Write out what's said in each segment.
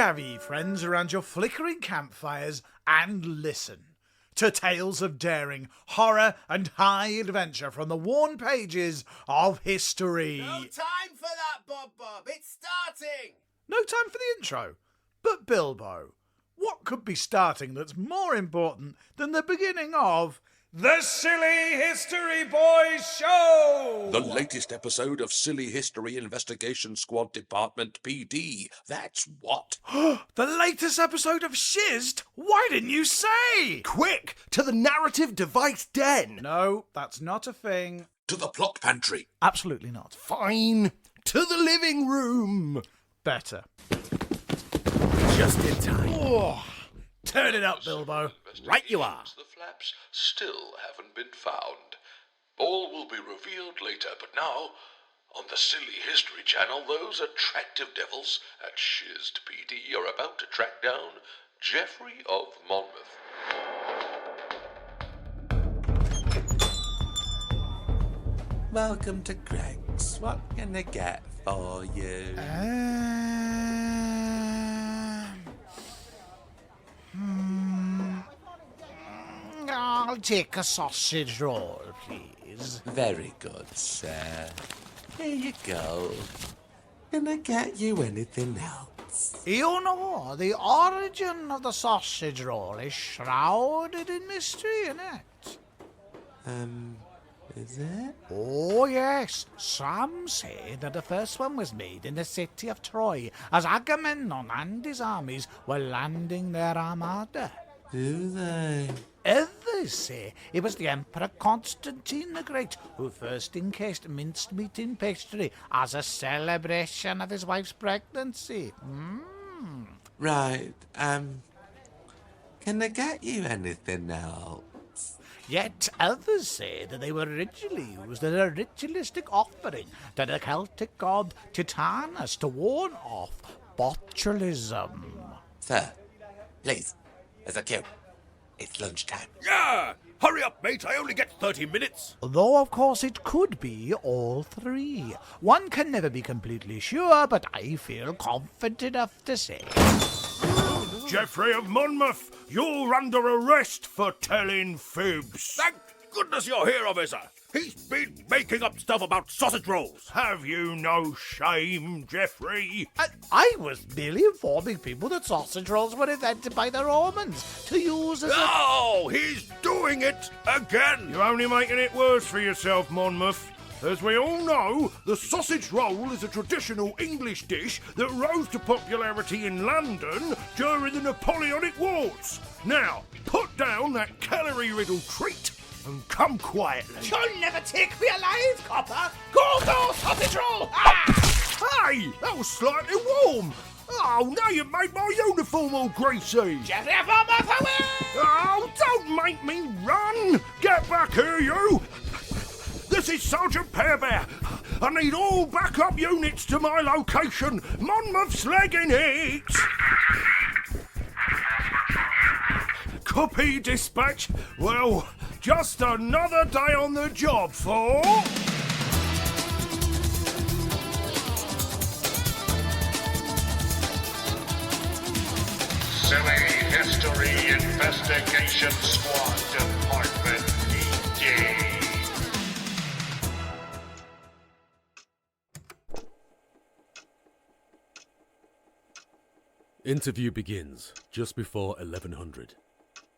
Gather ye friends around your flickering campfires and listen to tales of daring, horror and high adventure from the worn pages of history. No time for that, Bob. It's starting. No time for the intro. But Bilbo, what could be starting that's more important than the beginning of the Silly History Boys Show? The latest episode of Silly History Investigation Squad Department PD. That's what. The latest episode of Shizzed? Why didn't you say? Quick, to the narrative device den. No, that's not a thing. To the plot pantry. Absolutely not. Fine, to the living room. Better. Just in time. Oh, turn it up, Bilbo. Right you are. The flaps still haven't been found. All will be revealed later, but now, on the Silly History Channel, those attractive devils at Shizzed PD are about to track down Geoffrey of Monmouth. Welcome to Greg's. What can I get for you? I'll take a sausage roll, please. Very good, sir. Here you go. Can I get you anything else? You know, the origin of the sausage roll is shrouded in mystery, isn't it? Is it? Oh, yes. Some say that the first one was made in the city of Troy as Agamemnon and his armies were landing their armada. Do they? Others say it was the Emperor Constantine the Great who first encased mincemeat in pastry as a celebration of his wife's pregnancy. Right, can I get you anything else? Yet others say that they were originally used as a ritualistic offering to the Celtic god Titanus to warn off botulism. Sir, please, there's a queue. It's lunchtime. Yeah! Hurry up, mate. I only get 30 minutes. Though, of course, it could be all three. One can never be completely sure, but I feel confident enough to say. Geoffrey of Monmouth, you're under arrest for telling fibs. Thank goodness you're here, officer. He's been making up stuff about sausage rolls. Have you no shame, Geoffrey? I was merely informing people that sausage rolls were invented by the Romans to use as a... Oh, he's doing it again. You're only making it worse for yourself, Monmouth. As we all know, the sausage roll is a traditional English dish that rose to popularity in London during the Napoleonic Wars. Now, put down that calorie-riddled treat and come quietly. You'll never take me alive, copper! Go, sausage roll! Ah! Hey, that was slightly warm. Oh, now you made my uniform all greasy. Geoffrey of Monmouth, away! Oh, don't make me run! Get back here, you! This is Sergeant Pearbear. I need all backup units to my location. Monmouth's legging it. Copy, dispatch. Well, just another day on the job for... Silly History Investigation Squad Department PD. Interview begins just before 1100.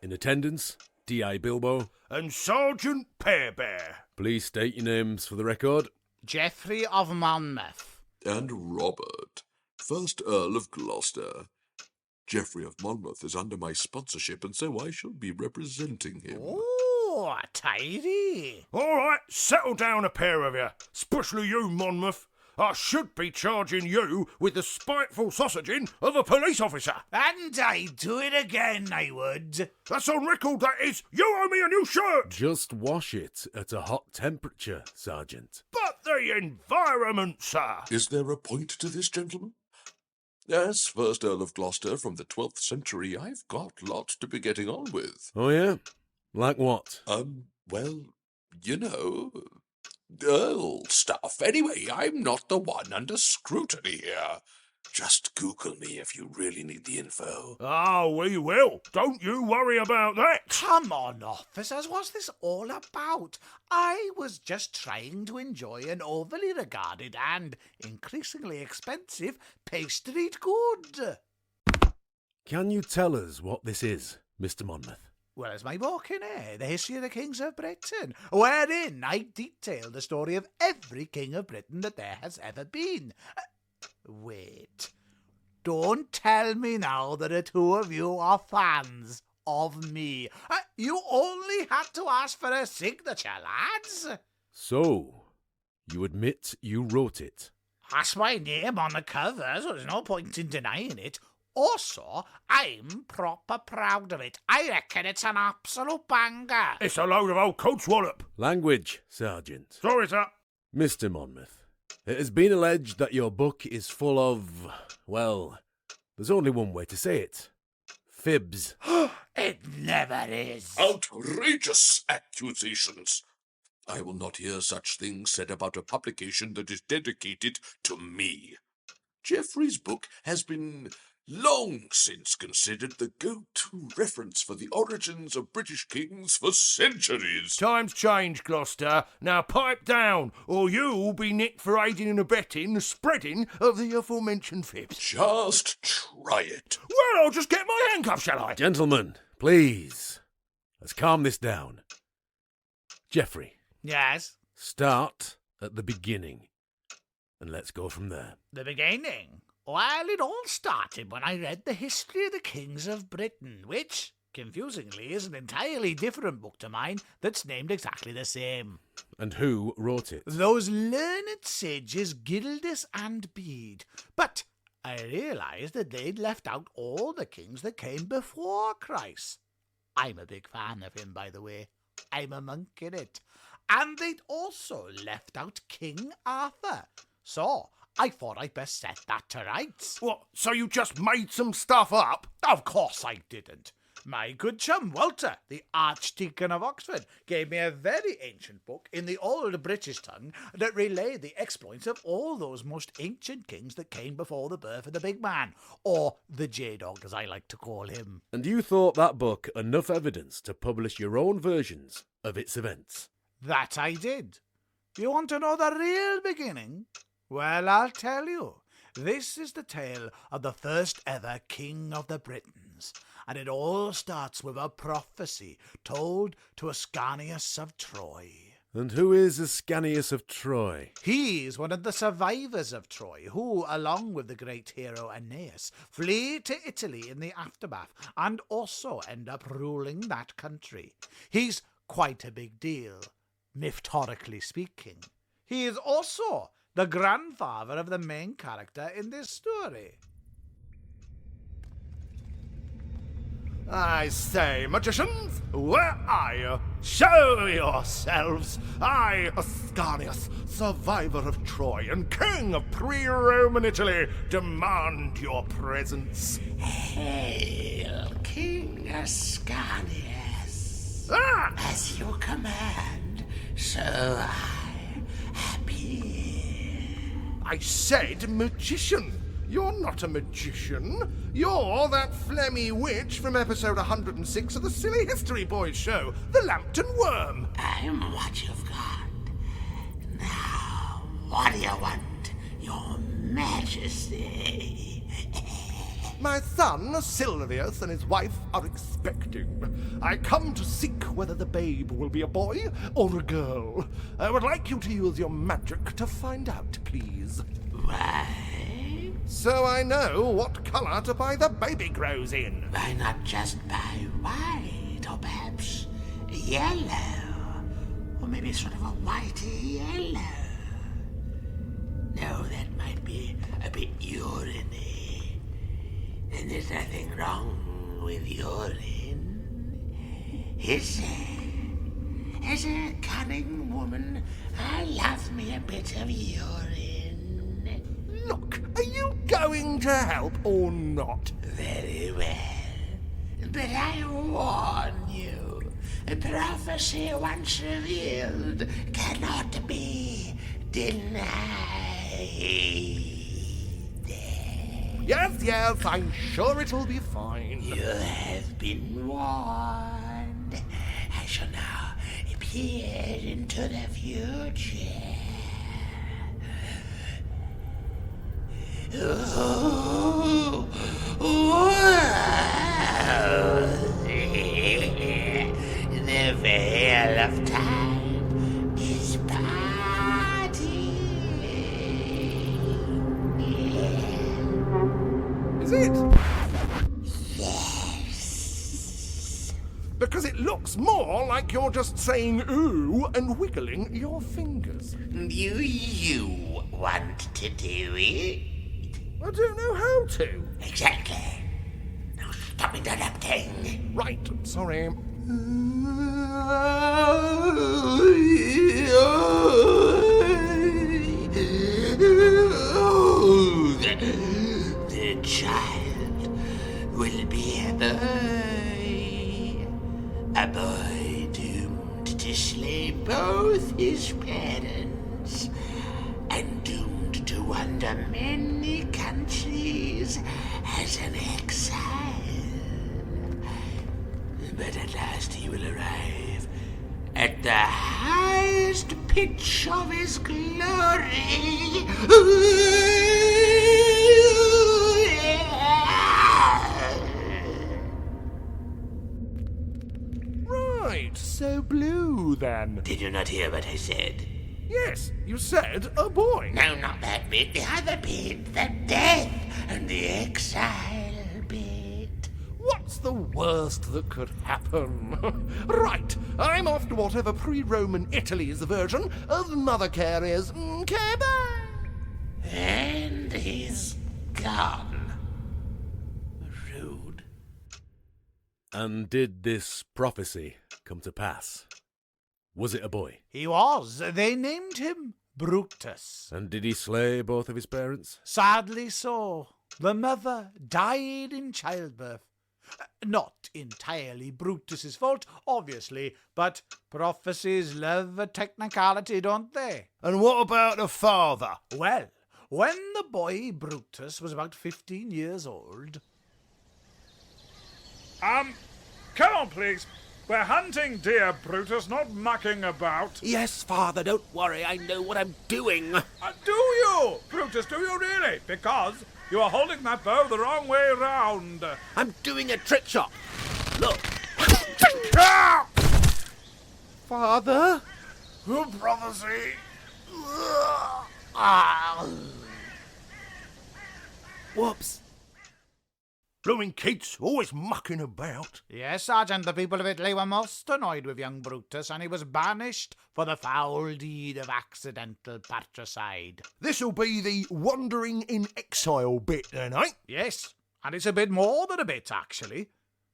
In attendance, D.I. Bilbo. And Sergeant Pearbear. Please state your names for the record. Geoffrey of Monmouth. And Robert, 1st Earl of Gloucester. Geoffrey of Monmouth is under my sponsorship, and so I shall be representing him. Oh, tidy. All right, settle down, a pair of you. Especially you, Monmouth. I should be charging you with the spiteful sausaging of a police officer. And I'd do it again, I would. That's on record, that is. You owe me a new shirt. Just wash it at a hot temperature, Sergeant. But the environment, sir. Is there a point to this, gentlemen? As 1st Earl of Gloucester from the 12th century, I've got lots to be getting on with. Oh, yeah? Like what? Well, you know... Earl stuff. Anyway, I'm not the one under scrutiny here. Just Google me if you really need the info. Oh, we will. Don't you worry about that. Come on, officers, what's this all about? I was just trying to enjoy an overly regarded and increasingly expensive pastry good. Can you tell us what this is, Mr. Monmouth? Well, it's my book, innit? The History of the Kings of Britain, wherein I detail the story of every king of Britain that there has ever been. Wait. Don't tell me now that the two of you are fans of me. You only had to ask for a signature, lads. So, you admit you wrote it? That's my name on the cover, so there's no point in denying it. Also, I'm proper proud of it. I reckon it's an absolute banger. It's a load of old coatswallop. Language, Sergeant. Sorry, sir. Mr. Monmouth, it has been alleged that your book is full of, well, there's only one way to say it. Fibs. It never is. Outrageous accusations! I will not hear such things said about a publication that is dedicated to me. Geoffrey's book has been long since considered the go-to reference for the origins of British kings for centuries. Times change, Gloucester. Now pipe down, or you'll be nicked for aiding and abetting the spreading of the aforementioned fibs. Just try it. Well, I'll just get my handcuffs, shall I? Gentlemen, please, let's calm this down. Geoffrey, Yes, start at the beginning, and let's go from there. the beginning. Well, it all started when I read the History of the Kings of Britain, which, confusingly, is an entirely different book to mine that's named exactly the same. And who wrote it? Those learned sages Gildas and Bede. But I realised that they'd left out all the kings that came before Christ. I'm a big fan of him, by the way. I'm a monk in it. And they'd also left out King Arthur. So I thought I'd best set that to rights. What, so you just made some stuff up? Of course I didn't. My good chum, Walter, the Archdeacon of Oxford, gave me a very ancient book in the old British tongue that relayed the exploits of all those most ancient kings that came before the birth of the big man, or the J-Dog, as I like to call him. And you thought that book enough evidence to publish your own versions of its events? That I did. You want to know the real beginning? Well, I'll tell you. This is the tale of the first ever king of the Britons, and it all starts with a prophecy told to Ascanius of Troy. And who is Ascanius of Troy? He's one of the survivors of Troy, who, along with the great hero Aeneas, flee to Italy in the aftermath, and also end up ruling that country. He's quite a big deal, mythorically speaking. He is also the grandfather of the main character in this story. I say, magicians, where are you? Show yourselves! I, Ascanius, survivor of Troy and king of pre-Roman Italy, demand your presence. Hail, King Ascanius. Ah! As you command, so I appear. I said magician. You're not a magician. You're that phlegmy witch from episode 106 of the Silly History Boys show, The Lambton Worm. I'm what you've got. Now, what do you want, your majesty? My son, Silvius, and his wife are expecting. I come to seek whether the babe will be a boy or a girl. I would like you to use your magic to find out, please. Why? So I know what colour to buy the baby grows in. Why not just buy white, or perhaps yellow? Or maybe sort of a whitey yellow? No, that might be a bit urine-y. And there's nothing wrong with urine, is there? As a cunning woman, I love me a bit of urine. Look, are you going to help or not? Very well. But I warn you, prophecy once revealed cannot be denied. Yes, I'm sure it'll be fine. You have been warned. I shall now peer into the future. Oh, the veil of time is parting. Is it? Yes. Because it looks more like you're just saying ooh and wiggling your fingers. Do you want to do it? I don't know how to. Exactly. Now stop interrupting. Right, sorry. The child will be a boy doomed to slay both his parents, and doomed to wander many countries as an exile. But at last he will arrive at the highest pitch of his glory. Right, so blue then. Did you not hear what I said? Yes, you said a boy. No, not that bit. The other bit. The death and the exile bit. What's the worst that could happen? Right, I'm off to whatever pre-Roman Italy's version of mother care is. Okay, bye. And he's gone. Rude. And did this prophecy come to pass? Was it a boy? He was. They named him Brutus. And did he slay both of his parents? Sadly so. The mother died in childbirth. Not entirely Brutus's fault, obviously, but prophecies love a technicality, don't they? And what about the father? Well, when the boy Brutus was about 15 years old... Come on, please. We're hunting deer, Brutus, not mucking about. Yes, Father, don't worry. I know what I'm doing. Do you? Brutus, do you really? Because you are holding that bow the wrong way round. I'm doing a trick shot. Look. Ah! Father? Prophecy. Whoops. Blowing kids, always mucking about. Yes, Sergeant, the people of Italy were most annoyed with young Brutus, and he was banished for the foul deed of accidental patricide. This'll be the wandering in exile bit then, eh? Yes, and it's a bit more than a bit, actually.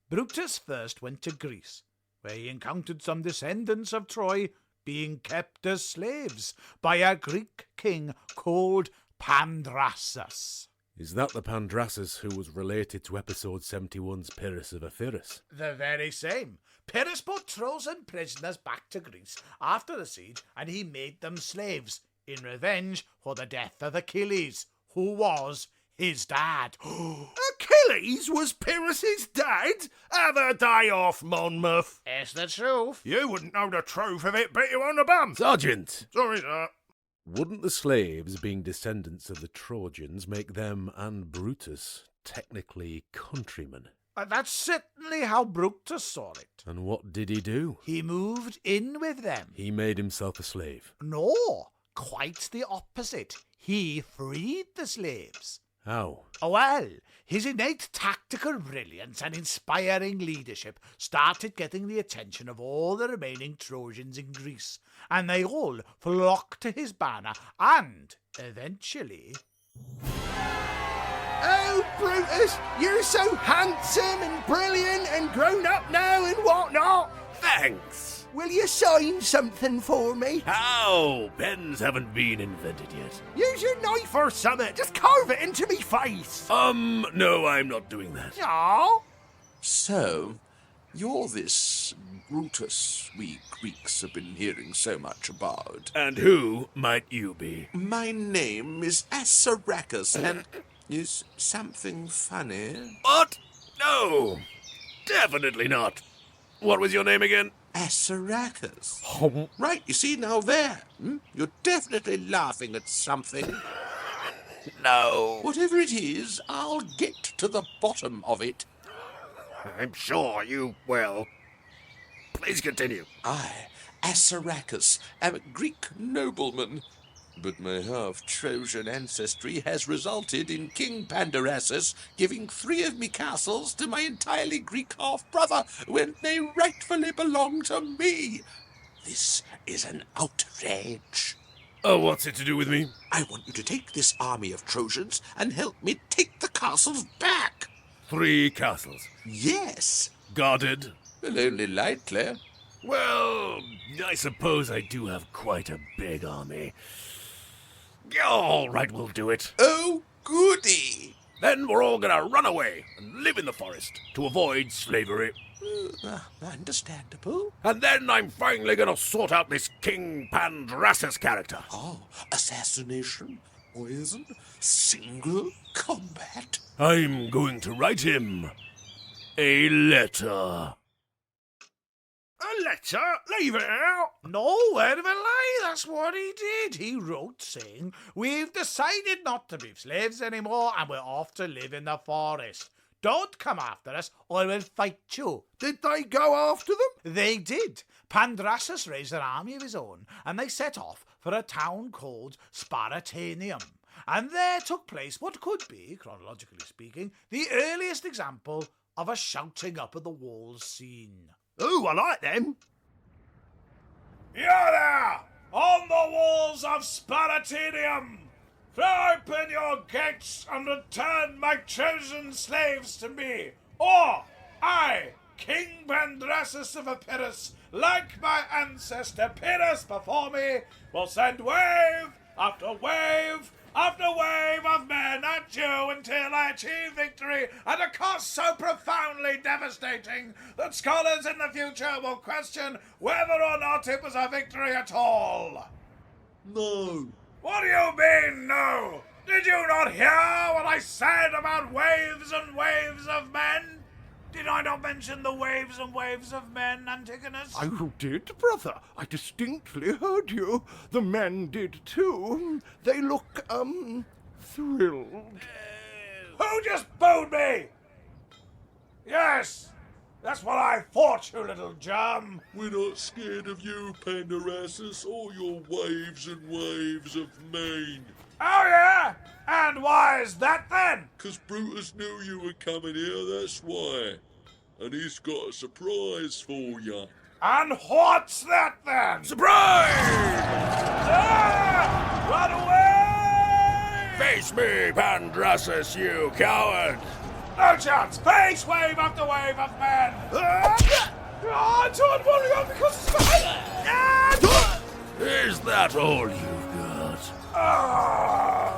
Brutus first went to Greece, where he encountered some descendants of Troy being kept as slaves by a Greek king called Pandrasus. Is that the Pandrasus who was related to episode 71's Pyrrhus of Epirus? The very same. Pyrrhus put Trojan prisoners back to Greece after the siege, and he made them slaves in revenge for the death of Achilles, who was his dad. Achilles was Pyrrhus's dad? Have a day off, Monmouth. It's the truth. You wouldn't know the truth if it bit you on the bum. Sergeant! Sorry, sir. Wouldn't the slaves being descendants of the Trojans make them and Brutus technically countrymen? That's certainly how Brutus saw it. And what did he do? He moved in with them. He made himself a slave. No, quite the opposite. He freed the slaves. How? Well, his innate tactical brilliance and inspiring leadership started getting the attention of all the remaining Trojans in Greece, and they all flocked to his banner, and eventually... Oh, Brutus, you're so handsome and brilliant and grown up now and whatnot. Thanks. Will you sign something for me? How? Pens haven't been invented yet. Use your knife or something. Just carve it into me face. No, I'm not doing that. Aw. So, you're this Brutus we Greeks have been hearing so much about. And who might you be? My name is Assaracus, and Is something funny? What? No, definitely not. What was your name again? Assaracus. Right, you see now there. You're definitely laughing at something. No. Whatever it is, I'll get to the bottom of it. I'm sure you will. Please continue. I, Assaracus, am a Greek nobleman, but my half-Trojan ancestry has resulted in King Pandarassus giving 3 of me castles to my entirely Greek half-brother when they rightfully belong to me. This is an outrage. Oh, what's it to do with me? I want you to take this army of Trojans and help me take the castles back. 3 castles. Yes. Guarded? Well, only lightly. Well, I suppose I do have quite a big army. All right, we'll do it. Oh, goody. Then we're all gonna run away and live in the forest to avoid slavery. Understandable. And then I'm finally gonna sort out this King Pandrassus character. Oh, assassination, poison, single combat. I'm going to write him a letter. A letter? Leave it out. No word of a lie, that's what he did. He wrote saying, "We've decided not to be slaves anymore and we're off to live in the forest. Don't come after us or we'll fight you." Did they go after them? They did. Pandrassus raised an army of his own and they set off for a town called Spartanium. And there took place what could be, chronologically speaking, the earliest example of a shouting up at the walls scene. Oh, I like them. You there, on the walls of Spartanium! Throw open your gates and return my chosen slaves to me, or I, King Pandrassus of Epirus, like my ancestor Pyrrhus before me, will send wave after wave after wave of men at you until I achieve victory at a cost so profoundly devastating that scholars in the future will question whether or not it was a victory at all. No. What do you mean, no? Did you not hear what I said about waves and waves of men? Did I not mention the waves and waves of men, Antigonus? You did, brother. I distinctly heard you. The men did too. They look, thrilled. Who just booed me? Yes, that's what I thought, you little germ. We're not scared of you, Pandarassus, or your waves and waves of mane. Oh, yeah? And why is that, then? 'Cause Brutus knew you were coming here, that's why. And he's got a surprise for you. And what's that, then? Surprise! Ah! Run away! Face me, Pandrassus, you coward! No chance! Face wave after wave of men! I don't want to go because it's Is that all you've got? Oh,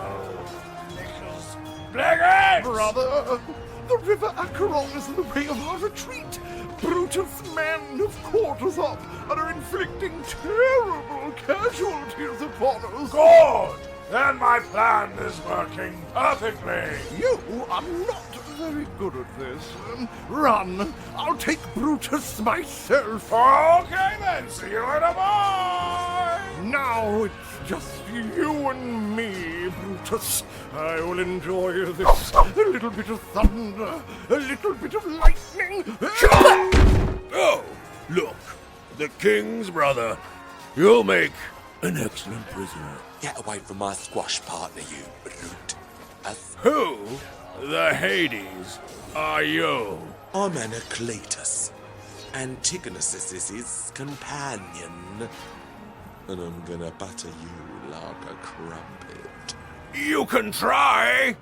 Nicholas Blackheads! Brother, the river Acheron is in the way of our retreat. Brutus' men have caught us up and are inflicting terrible casualties upon us. Good! Then my plan is working perfectly. You are not very good at this. Run. I'll take Brutus myself. Okay then, see you later, bye! Now it's just you and me, Brutus. I will enjoy this. A little bit of thunder, a little bit of lightning. Oh, look, the king's brother. You'll make an excellent prisoner. Get away from my squash partner, you brute. Who, the Hades, are you? I'm Anacletus, Antigonus's companion. And I'm gonna butter you like a crumpet. You can try.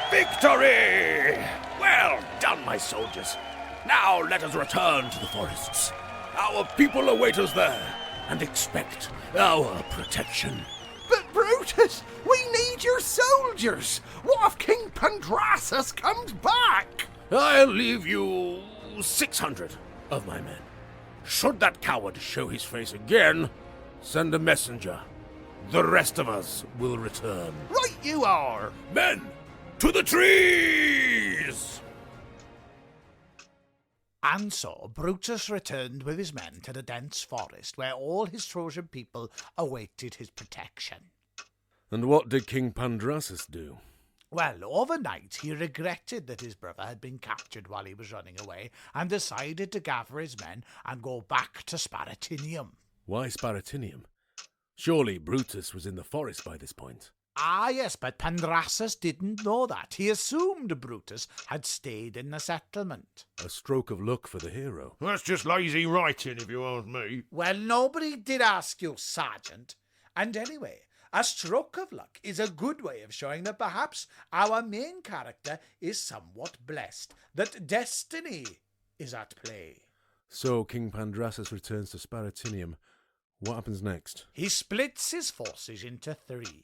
Victory! Well done, my soldiers. Now let us return to the forests. Our people await us there and expect our protection. But Brutus, we need your soldiers. What if King Pandrasus comes back? I'll leave you 600 of my men. Should that coward show his face again, send a messenger. The rest of us will return. Right you are. Men, to the trees! And so Brutus returned with his men to the dense forest where all his Trojan people awaited his protection. And what did King Pandrasus do? Well, overnight he regretted that his brother had been captured while he was running away and decided to gather his men and go back to Sparatinium. Why Sparatinium? Surely Brutus was in the forest by this point. Ah, yes, but Pandrasus didn't know that. He assumed Brutus had stayed in the settlement. A stroke of luck for the hero. That's just lazy writing, if you ask me. Well, nobody did ask you, Sergeant. And anyway, a stroke of luck is a good way of showing that perhaps our main character is somewhat blessed, that destiny is at play. So King Pandrasus returns to Sparatinium. What happens next? He splits his forces into 3.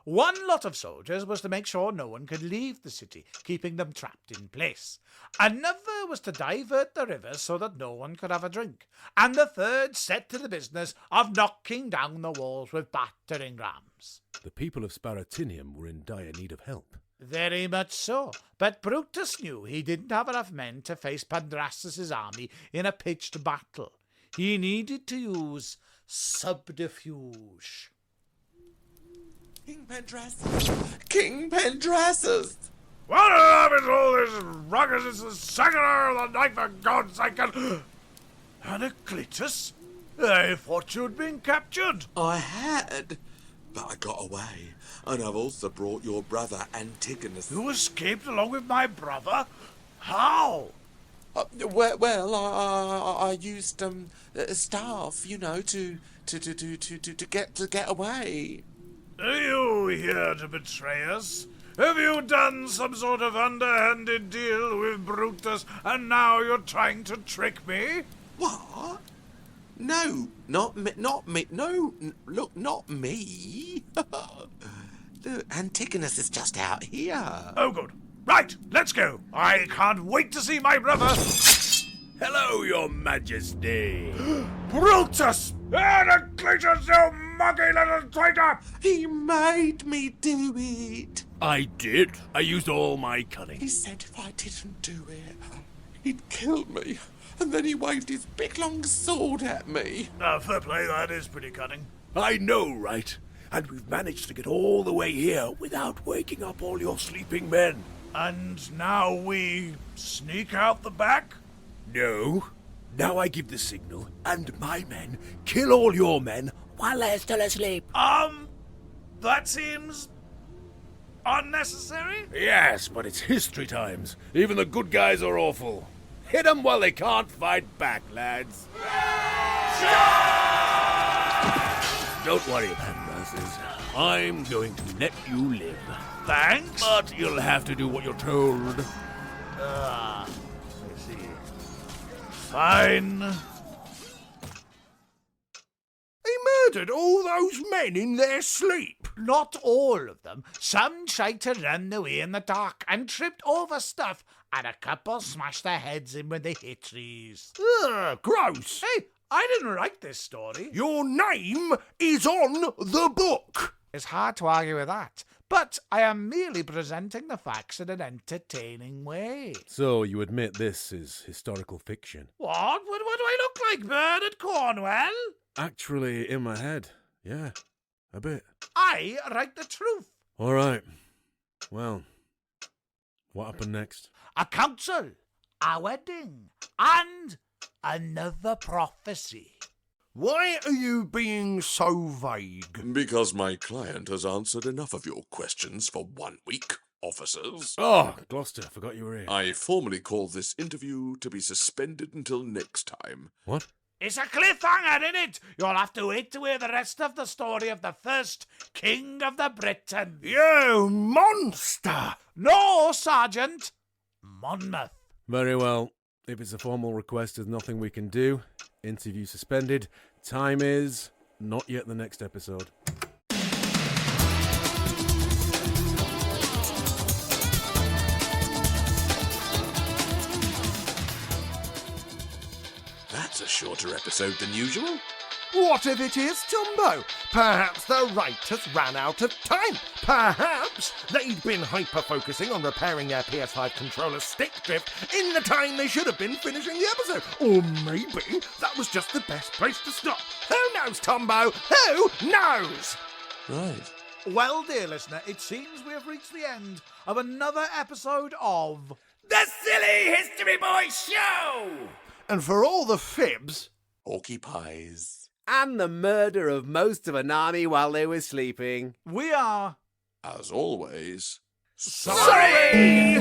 One lot of soldiers was to make sure no one could leave the city, keeping them trapped in place. Another was to divert the rivers so that no one could have a drink. And the third set to the business of knocking down the walls with battering rams. The people of Sparatinium were in dire need of help. Very much so. But Brutus knew he didn't have enough men to face Pandrasus' army in a pitched battle. He needed to use subterfuge. King Pandrasus! King Pandrasus! What happened to all this ruckus? It's the second hour of the night, for God's sake! Anacletus? I thought you'd been captured. I had, but I got away. And I've also brought your brother Antigonus. You escaped along with my brother? How? I used staff, you know, to get away. Are you here to betray us? Have you done some sort of underhanded deal with Brutus and now you're trying to trick me? What? No, not me. No, look, not me. Look, Antigonus is just out here. Oh, good. Right, let's go. I can't wait to see my brother. Hello, Your Majesty. Brutus! Anacletus, you monkey little traitor! He made me do it. I did. I used all my cunning. He said if I didn't do it, he'd kill me. And then he waved his big long sword at me. Fair play, that is pretty cunning. I know, right? And we've managed to get all the way here without waking up all your sleeping men. And now we sneak out the back? No. Now I give the signal, and my men kill all your men while they're still asleep. That seems unnecessary? Yes, but it's history times. Even the good guys are awful. Hit them while they can't fight back, lads. Don't worry, Pandrasus. I'm going to let you live. Thanks. But you'll have to do what you're told. I see. Fine. He murdered all those men in their sleep. Not all of them. Some tried to run away in the dark and tripped over stuff, and a couple smashed their heads in when they hit trees. Ugh, gross. Hey, I didn't write this story. Your name is on the book. It's hard to argue with that, but I am merely presenting the facts in an entertaining way. So you admit this is historical fiction? What? What do I look like, Bernard Cornwell? Actually, in my head, yeah, a bit. I write the truth. All right. Well, what happened next? A council, a wedding, and another prophecy. Why are you being so vague? Because my client has answered enough of your questions for 1 week, officers. Oh, Gloucester, forgot you were here. I formally call this interview to be suspended until next time. What? It's a cliffhanger, innit? You'll have to wait to hear the rest of the story of the first king of the Britons. You monster! No, Sergeant. Monmouth. Very well. If it's a formal request, there's nothing we can do. Interview suspended. Time is not yet the next episode. shorter episode than usual. What if it is Tumbo? Perhaps the writers ran out of time. Perhaps they'd been hyper-focusing on repairing their PS5 controller's stick drift in the time they should have been finishing the episode. Or maybe that was just the best place to stop. Who knows, Tumbo? Who knows? Right. Well, dear listener, it seems we have reached the end of another episode of The Silly History Boy Show! And for all the fibs... Porky pies. And the murder of most of an army while they were sleeping. We are... As always... Sorry!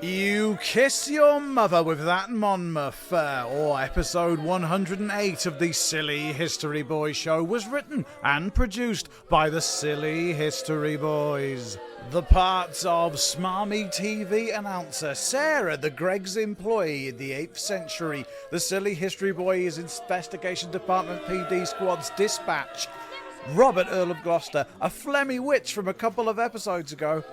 You Kiss Your Mother with That Monmouth, or episode 108 of the Silly History Boys Show was written and produced by the Silly History Boys. The parts of smarmy TV announcer Sarah, the Greg's employee in the 8th century, the Silly History Boys Investigation Department PD Squad's dispatch, Robert, Earl of Gloucester, a phlegmy witch from a couple of episodes ago,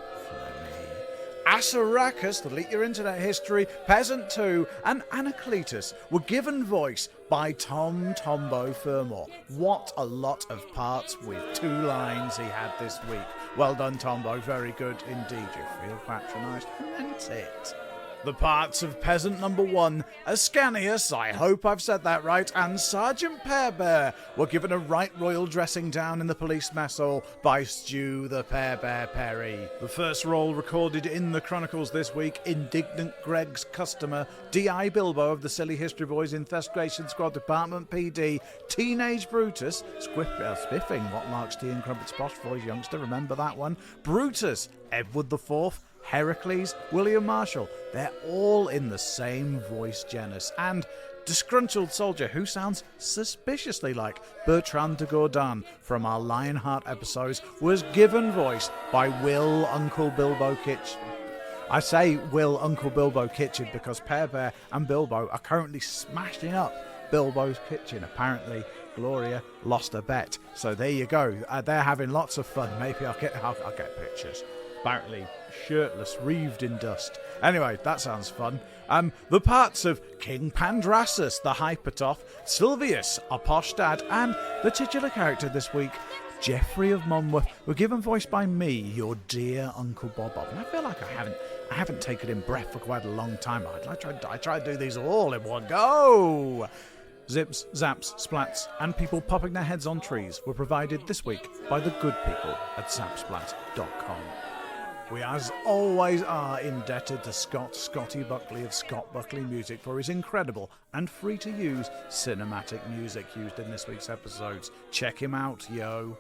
Assaracus, delete your internet history, Peasant 2, and Anacletus were given voice by Tom Tombo Fermor. What a lot of parts with 2 lines he had this week. Well done, Tombo, very good indeed. You feel patronised? Meant it. The parts of Peasant Number 1, Ascanius, I hope I've said that right, and Sergeant Pear were given a right royal dressing down in the police mess hall by Stew the Pear Perry. The first role recorded in the Chronicles this week, Indignant Greg's customer, D.I. Bilbo of the Silly History Boys Investigation Squad Department PD, Teenage Brutus, spiffing what marks tea and crumpets posh voice youngster, remember that one, Brutus, Edward IV, Heracles, William Marshall, they're all in the same voice genus. And disgruntled soldier who sounds suspiciously like Bertrand de Gourdin from our Lionheart episodes was given voice by Will Uncle Bilbo Kitchen. I say Will Uncle Bilbo Kitchen because Pear and Bilbo are currently smashing up Bilbo's kitchen. Apparently Gloria lost a bet, so there you go. They're having lots of fun. Maybe I'll get pictures. Apparently shirtless, wreathed in dust. Anyway, that sounds fun. The parts of King Pandrasus, the Hypertoph, Silvius, a posh dad, and the titular character this week, Geoffrey of Monmouth, were given voice by me, your dear Uncle Bob. And I feel like I haven't taken in breath for quite a long time. I try to do these all in one go. Zips, zaps, splats, and people popping their heads on trees were provided this week by the good people at Zapsplat.com. We, as always, are indebted to Scotty Buckley of Scott Buckley Music for his incredible and free-to-use cinematic music used in this week's episodes. Check him out, yo.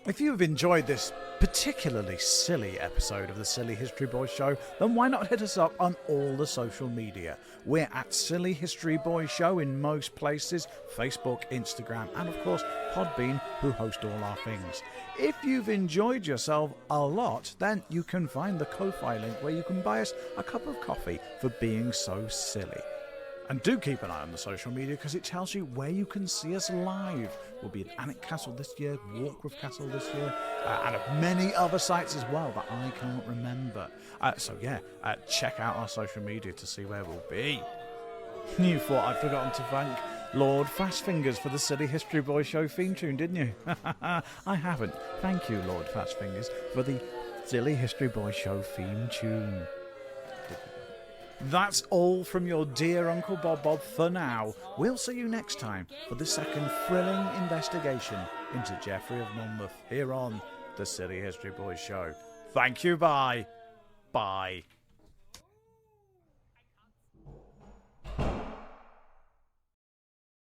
If you've enjoyed this particularly silly episode of the Silly History Boys Show, then why not hit us up on all the social media? We're at Silly History Boys Show in most places, Facebook, Instagram, and of course Podbean, who host all our things. If you've enjoyed yourself a lot, then you can find the Ko-Fi link where you can buy us a cup of coffee for being so silly. And do keep an eye on the social media because it tells you where you can see us live. We'll be at Alnwick Castle this year, Warcraft Castle this year, and at many other sites as well that I can't remember. Check out our social media to see where we'll be. You thought I'd forgotten to thank Lord Fastfingers for the Silly History Boy Show theme tune, didn't you? I haven't. Thank you, Lord Fastfingers, for the Silly History Boy Show theme tune. That's all from your dear Uncle Bob for now. We'll see you next time for the second thrilling investigation into Geoffrey of Monmouth here on the Silly History Boys Show. Thank you, bye. Bye.